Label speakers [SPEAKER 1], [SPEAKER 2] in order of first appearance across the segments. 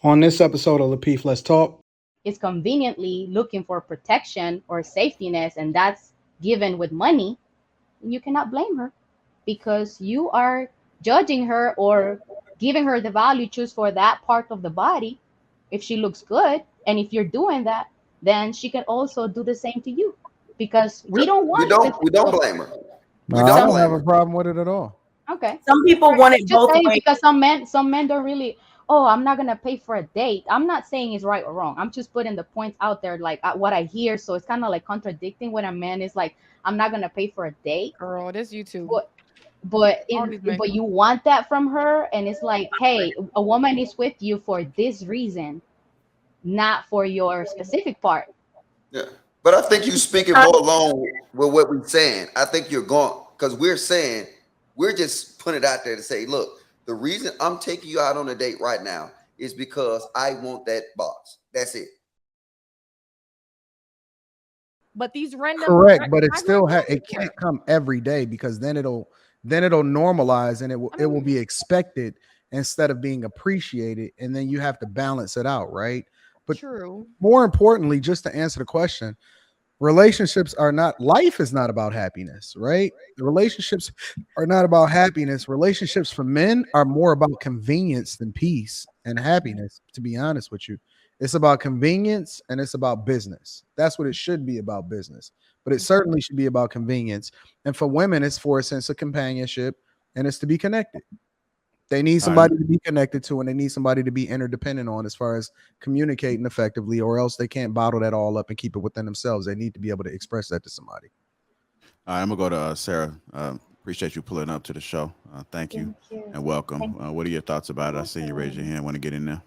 [SPEAKER 1] On this episode of Lapeef, Let's Talk.
[SPEAKER 2] Is conveniently looking for protection or safetyness, and that's given with money, you cannot blame her because you are judging her or giving her the value choose for that part of the body. If she looks good, and if you're doing that, then she can also do the same to you because we don't
[SPEAKER 3] We
[SPEAKER 2] want
[SPEAKER 3] don't
[SPEAKER 2] the
[SPEAKER 3] we don't blame her.
[SPEAKER 4] No,
[SPEAKER 3] We
[SPEAKER 4] I
[SPEAKER 3] don't
[SPEAKER 2] some
[SPEAKER 4] don't have
[SPEAKER 3] blame
[SPEAKER 4] a
[SPEAKER 3] her.
[SPEAKER 4] problem with it at all.
[SPEAKER 2] okay.
[SPEAKER 5] Some people want it
[SPEAKER 2] Just
[SPEAKER 5] both
[SPEAKER 2] saying
[SPEAKER 5] ways.
[SPEAKER 2] because some men don't really, oh, I'm not gonna pay for a date. I'm not saying it's right or wrong. I'm just putting the points out there like what I hear. So it's kind of like contradicting when a man is like, I'm not gonna pay for a date,
[SPEAKER 6] Girl, this YouTube.
[SPEAKER 2] but but
[SPEAKER 6] All
[SPEAKER 2] in
[SPEAKER 6] these men.
[SPEAKER 2] but you want that from her, and it's like, hey, a woman is with you for this reason, not for your specific part.
[SPEAKER 3] Yeah. But I think you speaking
[SPEAKER 5] I,
[SPEAKER 3] more along with what we're saying. I think you're going because we're saying we're just putting it out there to say, look, the reason I'm taking you out on a date right now is because I want that box. That's it.
[SPEAKER 6] But these random
[SPEAKER 4] Correct, but it
[SPEAKER 6] I
[SPEAKER 4] still
[SPEAKER 6] run
[SPEAKER 4] it can't come every day because then it'll normalize and
[SPEAKER 6] I
[SPEAKER 4] it will
[SPEAKER 6] mean,
[SPEAKER 4] be expected instead of being appreciated, and then you have to balance it out, right? But
[SPEAKER 6] true.
[SPEAKER 4] more importantly, just to answer the question, relationships are not life is not about happiness, right? The relationships are not about happiness. Relationships for men are more about convenience than peace and happiness, to be honest with you. It's about convenience and it's about business. That's what it should be, about business, but it certainly should be about convenience. And for women, it's for a sense of companionship, and it's to be connected. They need
[SPEAKER 7] All right.
[SPEAKER 4] somebody to be connected to, and they need somebody to be interdependent on as far as communicating effectively, or else they can't bottle that all up and keep it within themselves. They need to be able to express that to somebody.
[SPEAKER 7] All right, I'm gonna go to Sarah. Appreciate you pulling up to the show. Thank you
[SPEAKER 2] Thank you.
[SPEAKER 7] and welcome.
[SPEAKER 2] Thank
[SPEAKER 7] What are your thoughts about it? I see you raise your hand. Want to get in there?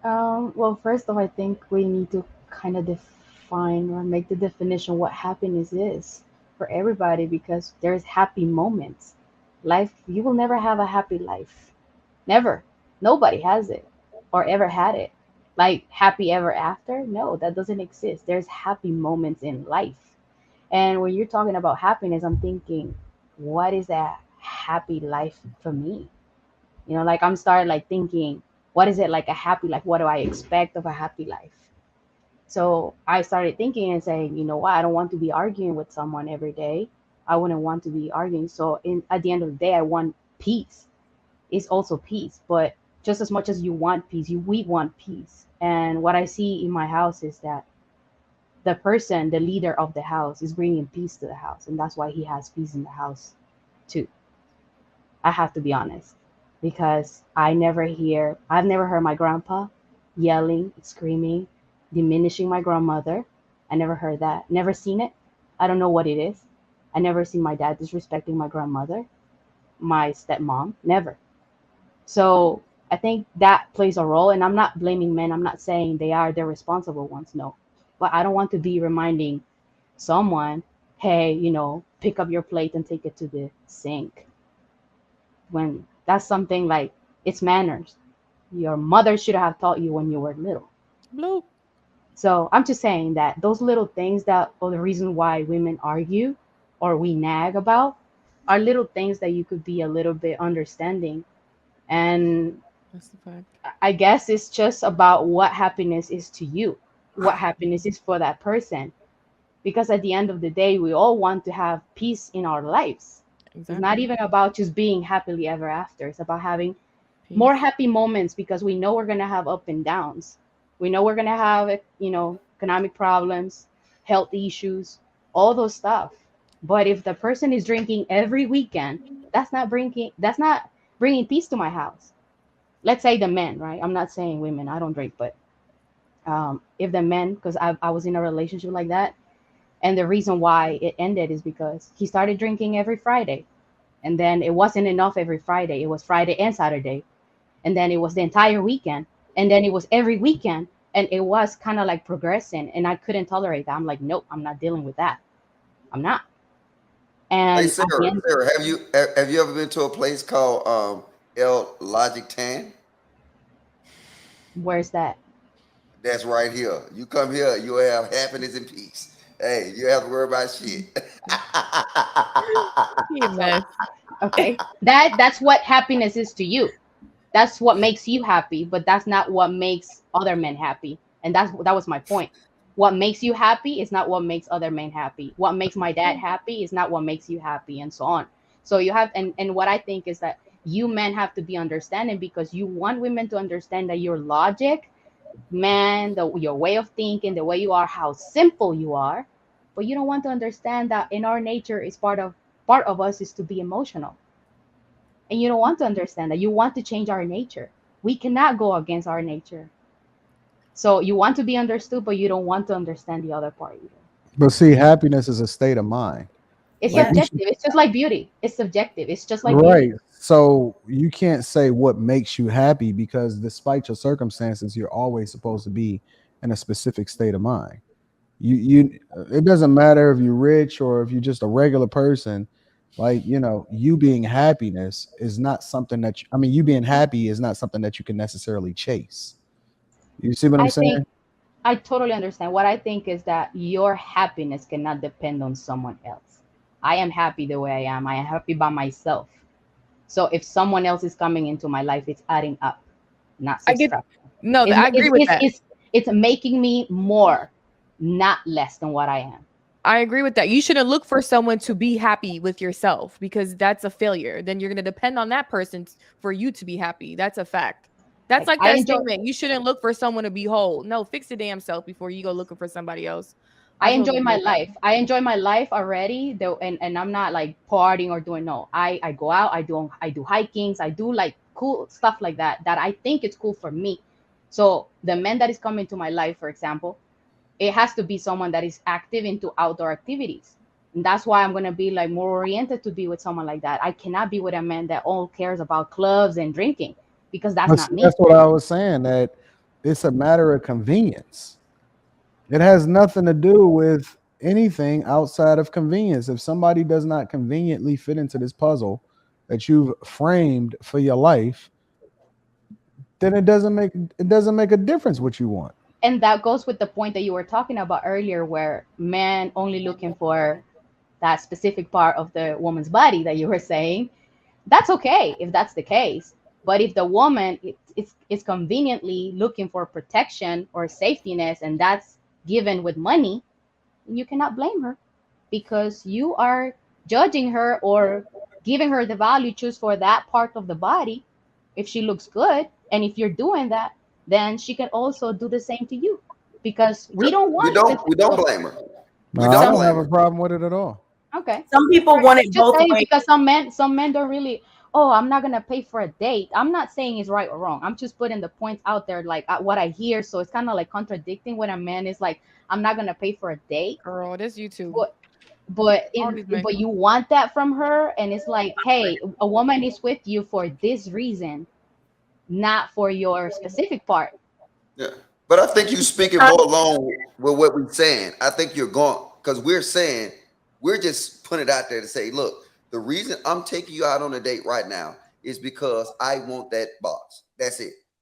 [SPEAKER 2] Well, first off, I think we need to kind of define or make the definition what happiness is for everybody because there's happy moments. Life, you will never have a happy life. Never. Nobody has it or ever had it. Like happy ever after? No, that doesn't exist. There's happy moments in life. And when you're talking about happiness, I'm thinking, what is that happy life for me? Like I'm started like thinking, what is it like a happy life? What do I expect of a happy life? So I started thinking and saying, you know what, I don't want to be arguing with someone every day. I wouldn't want to be arguing. So at the end of the day, I want peace. It's also peace, but just as much as you want peace, we want peace. And what I see in my house is that the person, the leader of the house, is bringing peace to the house, and that's why he has peace in the house too. I have to be honest because I've never heard my grandpa yelling, screaming, diminishing my grandmother. I never heard that. Never seen it. I don't know what it is. I never seen my dad disrespecting my grandmother, my stepmom, never. So I think that plays a role. And I'm not blaming men. I'm not saying they're responsible ones. No. But I don't want to be reminding someone, hey, pick up your plate and take it to the sink when that's something like it's manners. Your mother should have taught you when you were little.
[SPEAKER 6] Blue.
[SPEAKER 2] So I'm just saying that those little things that are the reason why women argue or we nag about are little things that you could be a little bit understanding. And
[SPEAKER 6] That's the fact.
[SPEAKER 2] I guess it's just about what happiness is to you, what happiness is for that person. Because at the end of the day, we all want to have peace in our lives. It's not
[SPEAKER 6] Exactly.
[SPEAKER 2] even about just being happily ever after. It's about having more
[SPEAKER 6] Peace.
[SPEAKER 2] happy moments because we know we're going to have up and downs. We know we're going to have, economic problems, health issues, all those stuff. But if the person is drinking every weekend, that's not bringing peace to my house. Let's say the men, right? I'm not saying women. I don't drink, but if the men, because I was in a relationship like that, and the reason why it ended is because he started drinking every Friday, and then it wasn't enough every Friday. It was Friday and Saturday, and then it was the entire weekend, and then it was every weekend, and it was kind of like progressing, and I couldn't tolerate that. I'm like, nope, I'm not dealing with that. I'm not.
[SPEAKER 3] Hey
[SPEAKER 2] And at the
[SPEAKER 3] Sarah,
[SPEAKER 2] end,
[SPEAKER 3] Sarah, have you ever been to a place called El Logic Tan?
[SPEAKER 2] where's that?
[SPEAKER 3] That's right here. You come here, you'll have happiness and peace. Hey, you have to worry about shit.
[SPEAKER 6] He a
[SPEAKER 2] So
[SPEAKER 6] mess.
[SPEAKER 2] okay, that's what happiness is to you. That's what makes you happy, but that's not what makes other men happy. And that was my point. What makes you happy is not what makes other men happy. What makes my dad happy is not what makes you happy, and so on. So you have, and what I think is that you men have to be understanding, because you want women to understand that your logic, man, your way of thinking, the way you are, how simple you are, but you don't want to understand that in our nature is part of us is to be emotional, and you don't want to understand that. You want to change our nature. We cannot go against our nature. So you want to be understood, but you don't want to understand the other part either.
[SPEAKER 4] But see, happiness is a state of mind.
[SPEAKER 2] It's
[SPEAKER 4] Like you
[SPEAKER 2] subjective. It's just like beauty. It's subjective. It's just like
[SPEAKER 4] right.
[SPEAKER 2] beauty.
[SPEAKER 4] So you can't say what makes you happy, because despite your circumstances, you're always supposed to be in a specific state of mind. You it doesn't matter if you're rich or if you're just a regular person. Like, you being happiness is not something that you being happy is not something that you can necessarily chase. You see what I'm
[SPEAKER 2] I think
[SPEAKER 4] saying?
[SPEAKER 2] I totally understand. What I think is that your happiness cannot depend on someone else. I am happy the way I am. I am happy by myself. So if someone else is coming into my life, it's adding up, not
[SPEAKER 6] I get
[SPEAKER 2] subtracting.
[SPEAKER 6] no.
[SPEAKER 2] It's
[SPEAKER 6] I agree with that.
[SPEAKER 2] it's making me more, not less than what I am.
[SPEAKER 6] I agree with that. You shouldn't look for someone to be happy with yourself, because that's a failure. Then you're going to depend on that person for you to be happy. That's a fact. That's
[SPEAKER 2] Like
[SPEAKER 6] like
[SPEAKER 2] I
[SPEAKER 6] that
[SPEAKER 2] enjoy
[SPEAKER 6] statement. You shouldn't look for someone to be whole. No, fix the damn self before you go looking for somebody else. I
[SPEAKER 2] I
[SPEAKER 6] totally
[SPEAKER 2] enjoy
[SPEAKER 6] agree
[SPEAKER 2] my
[SPEAKER 6] with that.
[SPEAKER 2] life. I enjoy my life already, though, and I'm not like partying or doing, no. I go out, I do hikings, I do like cool stuff like that I think it's cool for me. So the man that is coming to my life, for example, it has to be someone that is active into outdoor activities. And that's why I'm gonna be like more oriented to be with someone like that. I cannot be with a man that all cares about clubs and drinking, because that's
[SPEAKER 4] But
[SPEAKER 2] not
[SPEAKER 4] see,
[SPEAKER 2] me.
[SPEAKER 4] that's what I was saying, that it's a matter of convenience. It has nothing to do with anything outside of convenience. If somebody does not conveniently fit into this puzzle that you've framed for your life, then it doesn't make a difference what you want.
[SPEAKER 2] And that goes with the point that you were talking about earlier, where men only looking for that specific part of the woman's body that you were saying. That's okay if that's the case. But if the woman is conveniently looking for protection or safetiness, and that's given with money, you cannot blame her, because you are judging her or giving her the value choose for that part of the body. If she looks good, and if you're doing that, then she can also do the same to you, because we don't
[SPEAKER 3] We
[SPEAKER 2] want
[SPEAKER 3] don't we don't
[SPEAKER 2] specific.
[SPEAKER 3] blame her.
[SPEAKER 4] No,
[SPEAKER 3] We
[SPEAKER 4] I
[SPEAKER 3] don't
[SPEAKER 6] Some
[SPEAKER 4] don't have
[SPEAKER 3] blame
[SPEAKER 4] a
[SPEAKER 3] her.
[SPEAKER 4] problem with it at all.
[SPEAKER 2] Okay.
[SPEAKER 5] Some people
[SPEAKER 2] Right.
[SPEAKER 5] want
[SPEAKER 2] I'm
[SPEAKER 5] it
[SPEAKER 2] just
[SPEAKER 5] both
[SPEAKER 2] saying,
[SPEAKER 5] ways.
[SPEAKER 2] because some men don't really, oh, I'm not gonna pay for a date. I'm not saying it's right or wrong. I'm just putting the points out there, like what I hear. So it's kind of like contradicting when a man is like, I'm not gonna pay for a date,
[SPEAKER 6] girl, this YouTube.
[SPEAKER 2] but
[SPEAKER 6] All these men.
[SPEAKER 2] but you want that from her, and it's like, hey, a woman is with you for this reason, not for your specific part.
[SPEAKER 3] Yeah. But I think you speaking more along with what we're saying. I think you're going, because we're saying, we're just putting it out there to say, look, the reason I'm taking you out on a date right now is because I want that box. That's it.